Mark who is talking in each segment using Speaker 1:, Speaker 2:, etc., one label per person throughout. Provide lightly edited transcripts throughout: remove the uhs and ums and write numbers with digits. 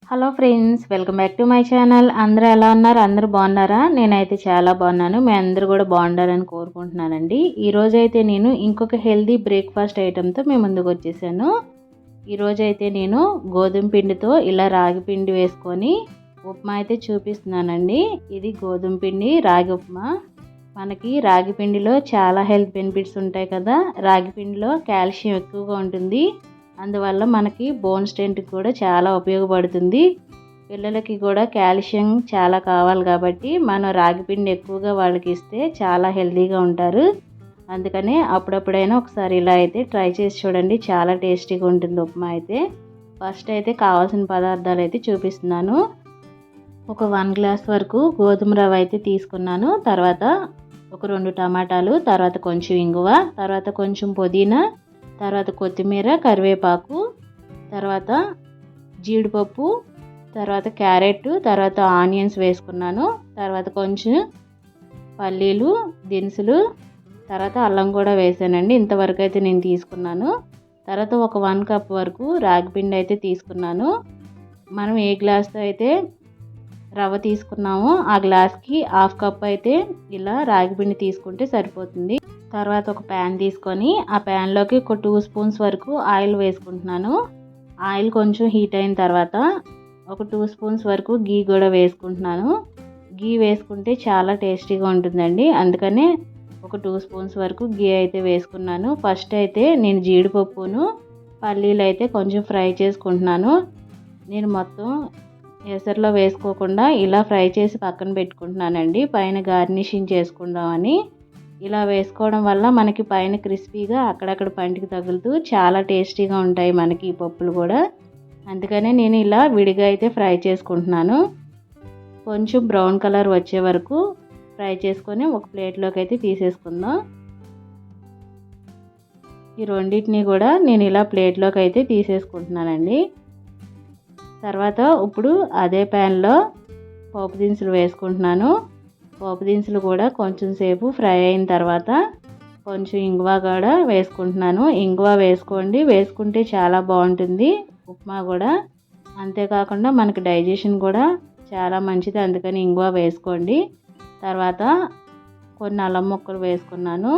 Speaker 1: Hello friends, welcome back to my channel. అందరూ ఎలా ఉన్నారు? అందరూ బాగున్నారా? నేనైతే చాలా బాగున్నాను. మీ అందరూ కూడా బాగుండాలని కోరుకుంటున్నానండి. ఈరోజైతే నేను ఇంకొక హెల్దీ బ్రేక్ఫాస్ట్ ఐటెంతో మీ ముందుకు వచ్చేసాను. ఈరోజైతే నేను గోధుమ పిండితో ఇలా రాగి పిండి వేసుకొని ఉప్మా అయితే చూపిస్తున్నానండి. ఇది గోధుమ పిండి రాగి ఉప్మా. మనకి రాగి పిండిలో చాలా హెల్త్ బెనిఫిట్స్ ఉంటాయి కదా. రాగి పిండిలో కాల్షియం ఎక్కువగా ఉంటుంది. అందువల్ల మనకి బోన్ స్ట్రెంత్కి కూడా చాలా ఉపయోగపడుతుంది. పిల్లలకి కూడా కాల్షియం చాలా కావాలి కాబట్టి మనం రాగి పిండి ఎక్కువగా వాళ్ళకి ఇస్తే చాలా హెల్తీగా ఉంటారు. అందుకనే అప్పుడప్పుడైనా ఒకసారి ఇలా అయితే ట్రై చేసి చూడండి. చాలా టేస్టీగా ఉంటుంది ఉప్మా అయితే. ఫస్ట్ అయితే కావాల్సిన పదార్థాలు అయితే చూపిస్తున్నాను. ఒక 1 గ్లాస్ వరకు గోధుమ రవ్వ అయితే తీసుకున్నాను. తర్వాత ఒక 2 టమాటాలు, తర్వాత కొంచెం ఇంగువ, తర్వాత కొంచెం పుదీనా, తర్వాత కొత్తిమీర, కరివేపాకు, తర్వాత జీడిపప్పు, తర్వాత క్యారెట్, తర్వాత ఆనియన్స్ వేసుకున్నాను. తర్వాత కొంచెం పల్లీలు దినుసులు, తర్వాత అల్లం కూడా వేసానండి. ఇంతవరకు అయితే నేను తీసుకున్నాను. తర్వాత ఒక 1 కప్ వరకు రాగి పిండి అయితే తీసుకున్నాను. మనం ఏ గ్లాస్తో అయితే రవ్వ తీసుకున్నామో ఆ గ్లాస్కి 1/2 కప్ అయితే ఇలా రాగి పిండి తీసుకుంటే సరిపోతుంది. తర్వాత ఒక ప్యాన్ తీసుకొని ఆ ప్యాన్లోకి ఒక 2 స్పూన్స్ వరకు ఆయిల్ వేసుకుంటున్నాను. ఆయిల్ కొంచెం హీట్ అయిన తర్వాత ఒక 2 స్పూన్స్ వరకు గీ కూడా వేసుకుంటున్నాను. గీ వేసుకుంటే చాలా టేస్టీగా ఉంటుందండి. అందుకనే ఒక 2 స్పూన్స్ వరకు గీ అయితే వేసుకున్నాను. ఫస్ట్ అయితే నేను జీడిపప్పును పల్లీలు అయితే కొంచెం ఫ్రై చేసుకుంటున్నాను. నేను మొత్తం ఎసరులో వేసుకోకుండా ఇలా ఫ్రై చేసి పక్కన పెట్టుకుంటున్నానండి. పైన గార్నిషింగ్ చేసుకుందామని. ఇలా వేసుకోవడం వల్ల మనకి పైన క్రిస్పీగా అక్కడక్కడ పంటికి తగులుతూ చాలా టేస్టీగా ఉంటాయి మనకి ఈ పప్పులు కూడా. అందుకనే నేను ఇలా విడిగా అయితే ఫ్రై చేసుకుంటున్నాను. కొంచెం బ్రౌన్ కలర్ వచ్చే వరకు ఫ్రై చేసుకొని ఒక ప్లేట్లోకి అయితే తీసేసుకుందాం. ఈ రెండింటిని కూడా నేను ఇలా ప్లేట్లోకి అయితే తీసేసుకుంటున్నానండి. తర్వాత ఇప్పుడు అదే ప్యాన్లో పోపు దినుసులు వేసుకుంటున్నాను. పోపు దినుసులు కూడా కొంచెం సేపు ఫ్రై అయిన తర్వాత కొంచెం ఇంగువ కూడా వేసుకుంటున్నాను. ఇంగువ వేసుకోండి, వేసుకుంటే చాలా బాగుంటుంది ఉప్మా కూడా. అంతేకాకుండా మనకి డైజెషన్ కూడా చాలా మంచిది, అందుకని ఇంగువ వేసుకోండి. తర్వాత కొన్ని అల్లం ముక్కలు వేసుకున్నాను.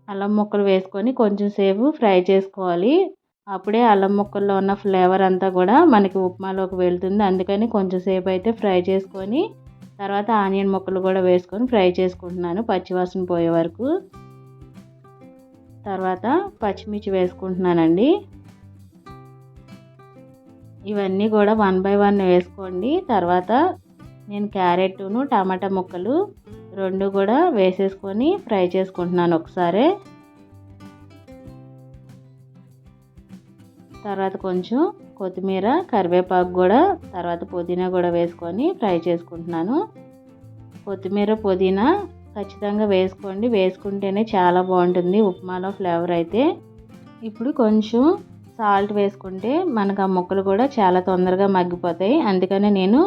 Speaker 1: అల్లం ముక్కలు వేసుకొని కొంచెం సేపు ఫ్రై చేసుకోవాలి. అప్పుడే అల్లం ముక్కల్లో ఉన్న ఫ్లేవర్ అంతా కూడా మనకి ఉప్మాలోకి వెళ్తుంది. అందుకని కొంచెం సేపు అయితే ఫ్రై చేసుకొని తర్వాత ఆనియన్ ముక్కలు కూడా వేసుకొని ఫ్రై చేసుకుంటున్నాను పచ్చివాసన పోయే వరకు. తర్వాత పచ్చిమిర్చి వేసుకుంటున్నానండి. ఇవన్నీ కూడా 1 బై 1 వేసుకోండి. తర్వాత నేను క్యారెట్ను టమాటా ముక్కలు 2 కూడా వేసేసుకొని ఫ్రై చేసుకుంటున్నాను ఒకసారి. తర్వాత కొంచెం కొత్తిమీర, కరివేపాకు కూడా, తర్వాత పుదీనా కూడా వేసుకొని ఫ్రై చేసుకుంటున్నాను. కొత్తిమీర, పుదీనా ఖచ్చితంగా వేసుకోండి. వేసుకుంటేనే చాలా బాగుంటుంది ఉప్మాలో ఫ్లేవర్ అయితే. ఇప్పుడు కొంచెం సాల్ట్ వేసుకుంటే మనకు ఆ ముక్కలు కూడా చాలా తొందరగా మగ్గిపోతాయి. అందుకని నేను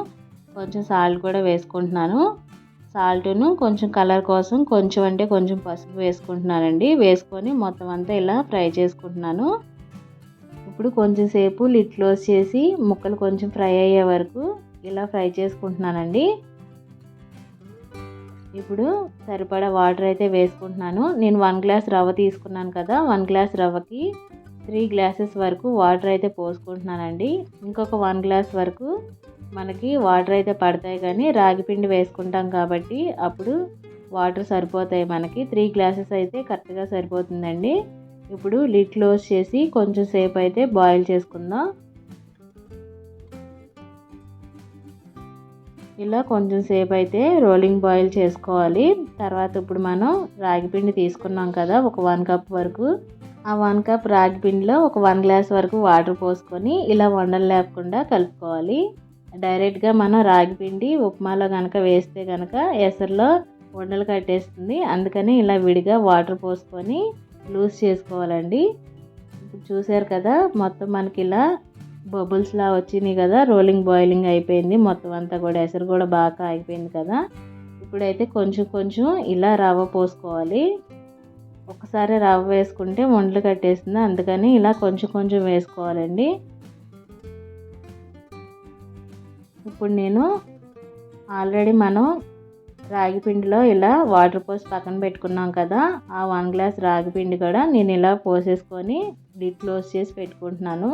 Speaker 1: కొంచెం సాల్ట్ కూడా వేసుకుంటున్నాను. సాల్ట్ను కొంచెం కలర్ కోసం కొంచెం అంటే కొంచెం పసుపు వేసుకుంటున్నానండి. వేసుకొని మొత్తం అంతా ఇలా ఫ్రై చేసుకుంటున్నాను. ఇప్పుడు కొంచెం సేపు లిడ్ క్లోజ్ చేసి ముక్కలు కొంచెం ఫ్రై అయ్యే వరకు ఇలా ఫ్రై చేసుకుంటున్నానండి. ఇప్పుడు సరిపడా వాటర్ అయితే వేసుకుంటున్నాను. నేను 1 గ్లాస్ రవ్వ తీసుకున్నాను కదా, 1 గ్లాస్ రవ్వకి 3 గ్లాసెస్ వరకు వాటర్ అయితే పోసుకుంటున్నానండి. ఇంకొక 1 గ్లాస్ వరకు మనకి వాటర్ అయితే పడతాయి, కానీ రాగి పిండి వేసుకుంటాం కాబట్టి అప్పుడు వాటర్ సరిపోతాయి మనకి. 3 గ్లాసెస్ అయితే కరెక్ట్గా సరిపోతుందండి. ఇప్పుడు లిడ్ క్లోజ్ చేసి కొంచెం సేపు అయితే బాయిల్ చేసుకుందాం. ఇలా కొంచెం సేపు అయితే రోలింగ్ బాయిల్ చేసుకోవాలి. తర్వాత ఇప్పుడు మనం రాగి పిండి తీసుకున్నాం కదా, ఒక 1 కప్ వరకు. ఆ 1 కప్ రాగి పిండిలో ఒక 1 గ్లాస్ వరకు వాటర్ పోసుకొని ఇలా ఉండలు లేకుండా కలుపుకోవాలి. డైరెక్ట్గా మనం రాగి పిండి ఉప్మాలో కనుక వేస్తే కనుక ఎసరులో ఉండలు కట్టేస్తుంది. అందుకని ఇలా విడిగా వాటర్ పోసుకొని లూజ్ చేసుకోవాలండి. ఇప్పుడు చూసారు కదా, మొత్తం మనకి ఇలా బబుల్స్లా వచ్చినాయి కదా, రోలింగ్ బాయిలింగ్ అయిపోయింది మొత్తం అంతా కూడా. ఎసరు కూడా బాగా ఆగిపోయింది కదా. ఇప్పుడైతే కొంచెం కొంచెం ఇలా రవ్వ పోసుకోవాలి. ఒకసారి రవ్వ వేసుకుంటే ఉండలు కట్టేస్తుంది, అందుకని ఇలా కొంచెం కొంచెం వేసుకోవాలండి. ఇప్పుడు నేను ఆల్రెడీ మనం రాగి పిండిలో ఇలా వాటర్ పోసి పక్కన పెట్టుకున్నాం కదా, ఆ 1 గ్లాస్ రాగి పిండి కూడా నేను ఇలా పోసేసుకొని లిడ్ క్లోజ్ చేసి పెట్టుకుంటున్నాను.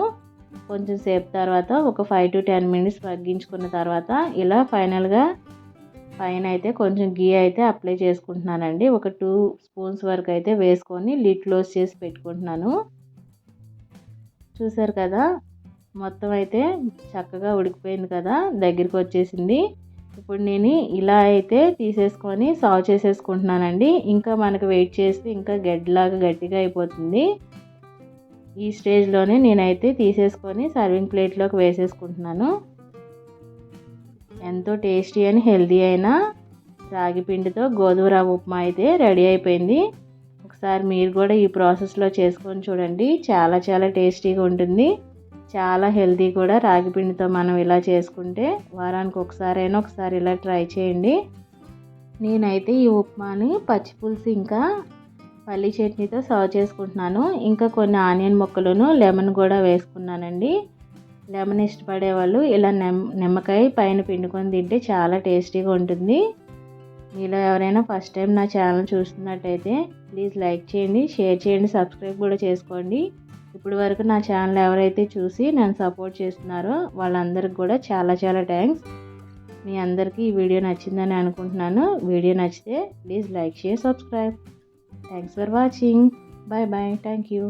Speaker 1: కొంచెం సేపు తర్వాత ఒక 5 to 10 మినిట్స్ మగ్గించుకున్న తర్వాత ఇలా ఫైనల్గా పైన అయితే కొంచెం గీ అయితే అప్లై చేసుకుంటున్నానండి. ఒక 2 స్పూన్స్ వరకు అయితే వేసుకొని లిడ్ క్లోజ్ చేసి పెట్టుకుంటున్నాను. చూసారు కదా, మొత్తం అయితే చక్కగా ఉడికిపోయింది కదా, దగ్గరికి వచ్చేసింది. ఇప్పుడు నేను ఇలా అయితే తీసేసుకొని సర్వ్ చేసేసుకుంటున్నానండి. ఇంకా మనకు వెయిట్ చేస్తే ఇంకా గడ్డలాగా గట్టిగా అయిపోతుంది. ఈ స్టేజ్లోనే నేనైతే తీసేసుకొని సర్వింగ్ ప్లేట్లోకి వేసేసుకుంటున్నాను. ఎంతో టేస్టీ అని హెల్తీ అయిన రాగి పిండితో గోధుమ రవ్వ ఉప్మా అయితే రెడీ అయిపోయింది. ఒకసారి మీరు కూడా ఈ ప్రాసెస్లో చేసుకొని చూడండి. చాలా చాలా టేస్టీగా ఉంటుంది. చాలా హెల్తీ కూడా. రాగి పిండితో మనం ఇలా చేసుకుంటే వారానికి ఒకసారి ఇలా ట్రై చేయండి. నేనైతే ఈ ఉప్మాని పచ్చిపులుసు ఇంకా పల్లి చట్నీతో సర్వ్ చేసుకుంటున్నాను. ఇంకా కొన్ని ఆనియన్ ముక్కలను లెమన్ కూడా వేసుకున్నానండి. లెమన్ ఇష్టపడే వాళ్ళు ఇలా నిమ్మకాయ పైన పిండుకొని తింటే చాలా టేస్టీగా ఉంటుంది. మీలో ఎవరైనా ఫస్ట్ టైం నా ఛానల్ చూస్తున్నట్టయితే ప్లీజ్ లైక్ చేయండి, షేర్ చేయండి, సబ్స్క్రైబ్ కూడా చేసుకోండి. ఇప్పటి వరకు నా ఛానల్ ఎవరైతే చూసి నన్ను సపోర్ట్ చేస్తున్నారో వాళ్ళందరికీ కూడా చాలా చాలా థ్యాంక్స్. మీ అందరికీ ఈ వీడియో నచ్చిందని అనుకుంటున్నాను. వీడియో నచ్చితే please like, share, subscribe. Thanks for watching. Bye bye. Thank you.